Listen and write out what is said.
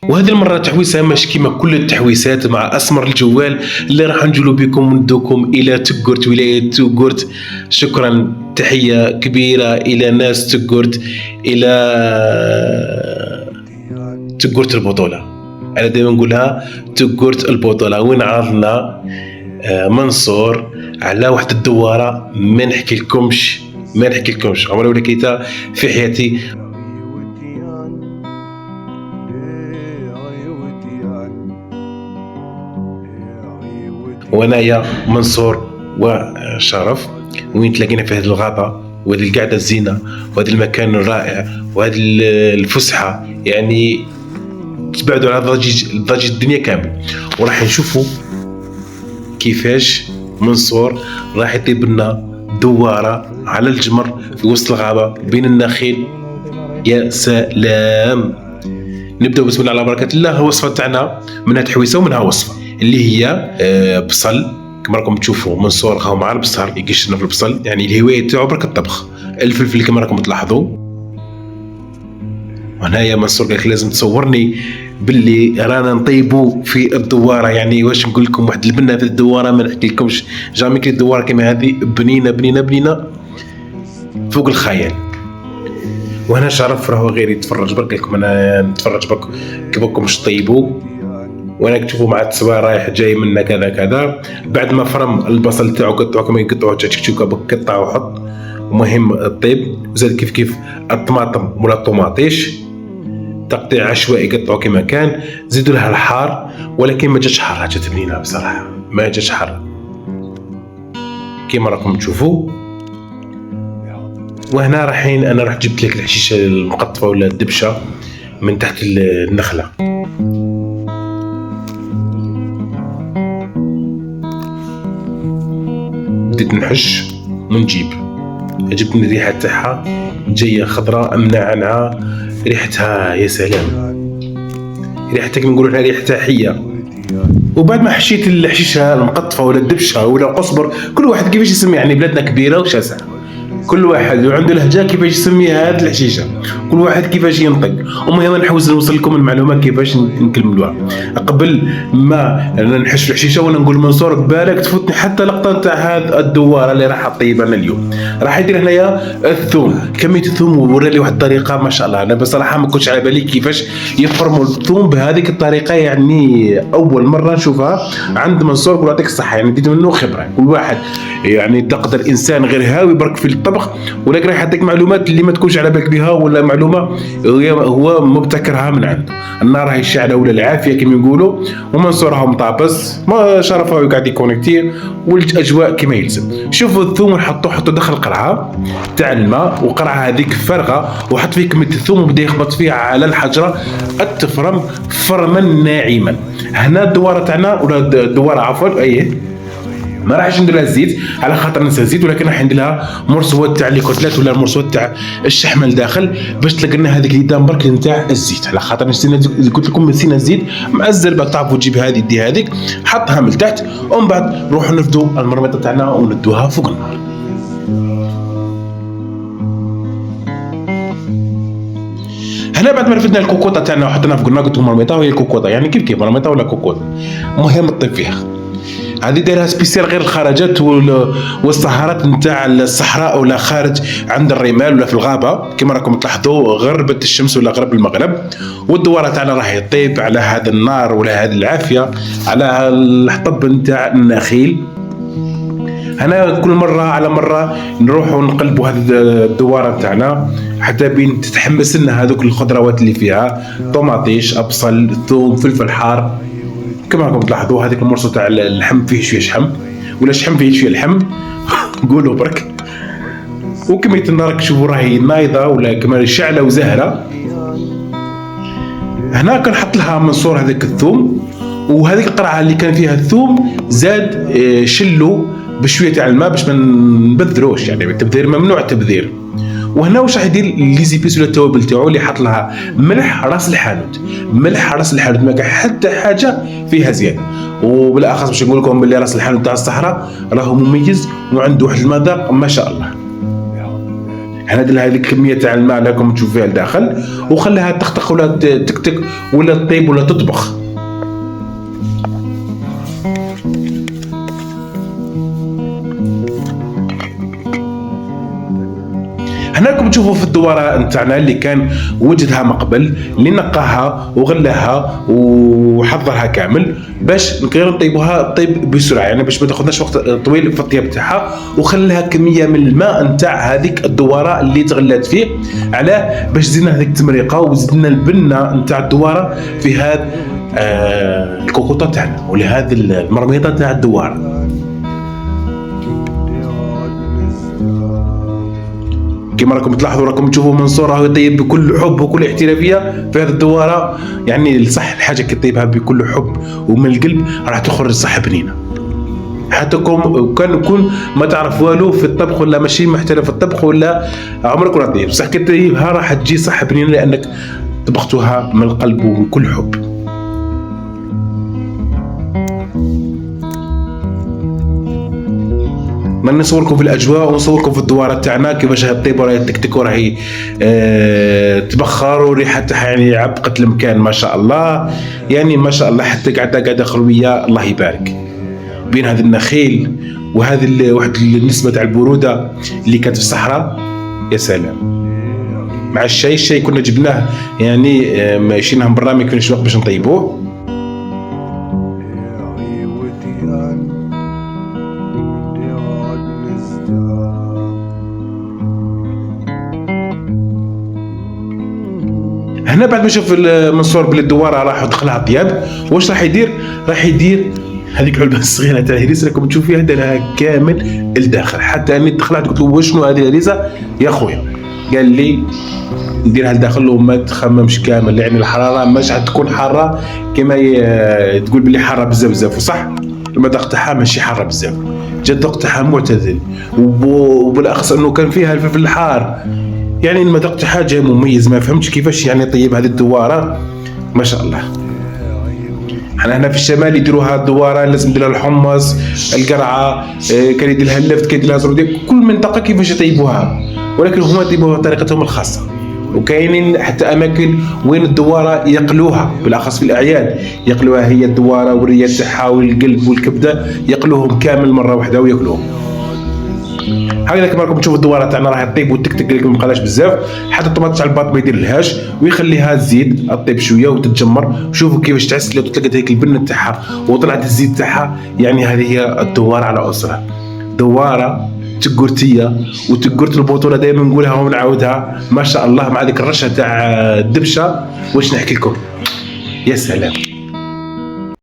وهذه المرة تحويسة مش كيما كل التحويسات مع أسمر الجوال اللي راح نجولو بكم وندوكم إلى تقرت ولاية تقرت. شكرا، تحية كبيرة إلى ناس تقرت، إلى تقرت البطولة. أنا دائما نقولها تقرت البطولة، وين عرضنا منصور على واحد الدوارة ما نحكي لكمش عمري ولا كيتا في حياتي. وانايا منصور وشرف وين تلاقينا في هذه الغابة وهذه القعدة الزينة وهذا المكان الرائع وهذه الفسحة، يعني تبعدوا على ضجيج الدنيا كامل. وراح نشوفوا كيفاش منصور راح يطيب لنا دوارة على الجمر في وسط الغابة بين النخيل. يا سلام. نبدأ بسم الله على بركة الله. الوصفة تاعنا منها تحويسة ومنها وصفة اللي هي بصل. كما راكم تشوفوا منصور خاو مع البصل يقشنا في البصل، يعني الهواية تاعو برك الطبخ. الفلفل كما راكم تلاحظوا. وهنايا منصور قالك لازم تصورني باللي رانا نطيبوا في الدواره، يعني واش نقول لكم واحد البنه في الدواره ما نحكي لكمش. جامي كي الدواره كما هذه بنينه فوق الخيال. وهنا شرف راهو غير يتفرج برك لكم، انا نتفرج برك كيفكم مش طيبوا وانا تشوفوا مع التصوير رايح جاي منا كذا. بعد ما فرم البصل تاعو قطعوه كما يقطعوه تشكشوكا بقطع وحط. المهم الطيب وزاد كيف الطماطم ولا الطماطيش تقطيع عشوائي قطعوا كما كان. زيدوا لها الحار ولكن ما جاتش حاره، جات بنينه بصراحه ما جاتش حاره كما راكم تشوفوا. وهنا انا راح جبت لك الحشيشه المقطفه ولا الدبشه من تحت النخله. بديت نحش ونجيب، عجبتني الريحه تاعها جايه خضراء منعنعه، ريحتها يا سلام، ريحتها كما نقولوا ريحتها حيه. وبعد ما حشيت الحشيشه المقطفه ولا الدبشه ولا القصبر، كل واحد كيفاش يسمي، يعني بلادنا كبيره وشاسعه، كل واحد وعنده لهجه كيفاش يسمي هذه الحشيشه، كل واحد كيفاش ينطق. المهم نحاول نوصل لكم المعلومه كيفاش نكملوها. قبل ما نحش في الحشيشه وانا نقول منصور بالك تفوتني حتى لقطه نتاع هذه الدواره اللي راح اطيب انا اليوم. راح يدير هنايا الثوم، كميه الثوم ورا لي واحد الطريقه ما شاء الله. انا بصراحه ما كنتش على بالي كيفاش يفرموا الثوم بهذيك الطريقه، يعني اول مره نشوفها عند منصور. يقول يعطيك الصحه، يعني بديت منه خبره. كل واحد يعني تقدر انسان غير هاوي برك في الطبخ، ولكن راح يعطيك معلومات اللي ما تكونش على بالك بها، ولا معلومه هو مبتكرها من عنده. النار راهي شاعله ولا العافيه كما يقولوا، ومنصور راهو مطابس ما شرف راهو قاعد يكونيكتي والاجواء كما يلزم. شوفوا الثوم حطوا داخل قرعه تاع الماء، وقرعه هذيك فارغه، وحط فيه كميه الثوم وبدا يخبط فيها على الحجره التفرم فرما ناعما. هنا الدواره تاعنا ولا الدواره عفوا ما راحش ندير لها الزيت على خاطر ننسى الزيت، ولكن راح ندير لها مرصوات تاع لي كوتلات ولا مرصوات تاع الشحم لداخل باش تلقى لنا هذيك اليدان برك نتاع الزيت. على خاطر قلت لكم نسينا الزيت مع الزربه، تعرفوا تجيب هذه دي هذيك حطها من تحت، ومن بعد نروحوا نفدوا المرميطه تاعنا وندوها فوق النار. هنا بعد ما رفدنا الكوكوطه تاعنا وحطيناها فوق النار، قلت لكم مرميطه وهي الكوكوطه يعني كيف مرميطه ولا كوكوطه، المهم تطيب فيها. هذه دايرها سبيسيال غير الخرجات والسهرات نتاع الصحراء ولا خارج عند الرمال ولا في الغابه كما راكم تلاحظوا غربة الشمس ولا غرب المغرب. والدواره تاعنا راح يطيب على هذا النار ولا هذه العافيه على الحطب نتاع النخيل. هنا كل مره على مره نروحوا نقلبوا هذه الدواره تاعنا حتى بين تتحمس لنا هذوك الخضروات اللي فيها، طماطيش، بصل، ثوم، فلفل حار. كما راكم تلاحظوا هذيك المرصو تاع اللحم فيه شويه شحم ولا شحم فيه شويه لحم قولوا برك. وكميه النار تشوفوا راهي نايضه ولا كما شعله وزهره. هنا كنحط لها منصور هذاك الثوم، وهذيك القرعه اللي كان فيها الثوم زاد شلو بشويه تاع الماء باش ما نبذروش، يعني التبذير ممنوع التبذير. وهنا واش راح يدير لي زيبيس ولا التوابل تاعو اللي حط لها ملح راس الحانوت، ملح راس الحانوت ما كاع حتى حاجه فيها زياده. وبالاخص باش نقول لكم باللي راس الحانوت تاع الصحراء راهو مميز وعنده واحد المذاق ما شاء الله. هندير لها هذيك الكميه تاع الماء اللي راكم تشوفوا فيها لداخل، وخليها تخطخ ولا تكتك ولا تطيب ولا تطبخ. هنا راكم تشوفوا في الدواره نتاعنا اللي كان وجدها مقبل، اللي نقاها وغلاها وحضرها كامل باش نقدروا نطيبوها طيب بسرعه، يعني باش ما تاخذناش وقت طويل في الطياب تاعها، وخليها كميه من الماء نتاع هذيك الدواره اللي تغلات فيه، علاه باش زدنا هذيك التمريقه وزدنا البنه نتاع الدواره في هذا الكوكوطه تاعنا ولهذه المرميطه تاع الدواره. كما راكم تلاحظوا راكم تشوفوا منصور راهو يطيب بكل حب وكل احترافيه في هذه الدواره، يعني صح الحاجه كي تطيبها بكل حب ومن القلب راح تخرج صح بنينه. حتى كان يكون ما تعرف والو في الطبخ ولا ماشي محترف في الطبخ ولا عمرك ولا طيب، بصح كي تطيبها راح تجي صح بنينه لانك طبختها من القلب وبكل حب. ما نصوركم في الاجواء ونصوركم في الدواره تاعنا كيفاش هي الطيبه راهي تكتك وراهي تبخر وريحه تاعها يعني عبقت المكان ما شاء الله، يعني ما شاء الله حتى قاعده خلويه الله يبارك بين هذا النخيل وهذه واحد النسبه تاع البروده اللي كانت في الصحراء. يا سلام مع الشاي كنا جبناه يعني ماشيينه من برا ما يكونش وقت باش نطيبوه. هنا بعد ما شوف منصور بلي الدواره راح دخلها طياب، واش راح يدير؟ راح يدير هذيك العلبه الصغيره تاع الهريسه راكم تشوفوا فيها دارها كامل لداخل، حتى اني دخلت قلت له وشنو هذه الهريسه يا خويا؟ قال لي نديرها لداخل وما تخممش كامل، يعني الحراره مش حتكون حاره كما تقول بلي حاره بزاف وصح المذاق تاعها ماشي حاره بزاف، جا الذوق تاعها معتدل وبالاخص انه كان فيها الفلفل الحار، يعني المذاق تاعها جاي مميز. ما فهمتش كيفاش يعني طيب هذه الدواره ما شاء الله. احنا هنا في الشمال يديروها الدواره لازم يديرها الحمص القرعه، كان يدير لها اللفت كان يدير لها زروديه، كل منطقه كيفاش يطيبوها، ولكن هما يطيبوها بطريقتهم الخاصه. وكاينين حتى اماكن وين الدواره يقلوها بالاخص في الاعياد، يقلوها هي الدواره والريه تاعها والقلب والكبده يقلوهم كامل مره واحده وياكلوهم. هكذا كما راكم تشوفوا الدواره تاعنا راح تطيب وتكتك لكم ما بقاش بزاف، حتى الطماط تاع الباط ما يديرلهاش ويخليها تزيد تطيب شويه وتتجمر. شوفوا كيفاش تعسل وتلقى هيك البنه تاعها وطلعت الزيت تاعها، يعني هذه هي الدواره على اسره، دواره تقرتيه وتقرت البطوله دائما نقولها ونعاودها ما شاء الله، مع ذيك الرشه تاع الدبشه واش نحكي لكم يا سلام.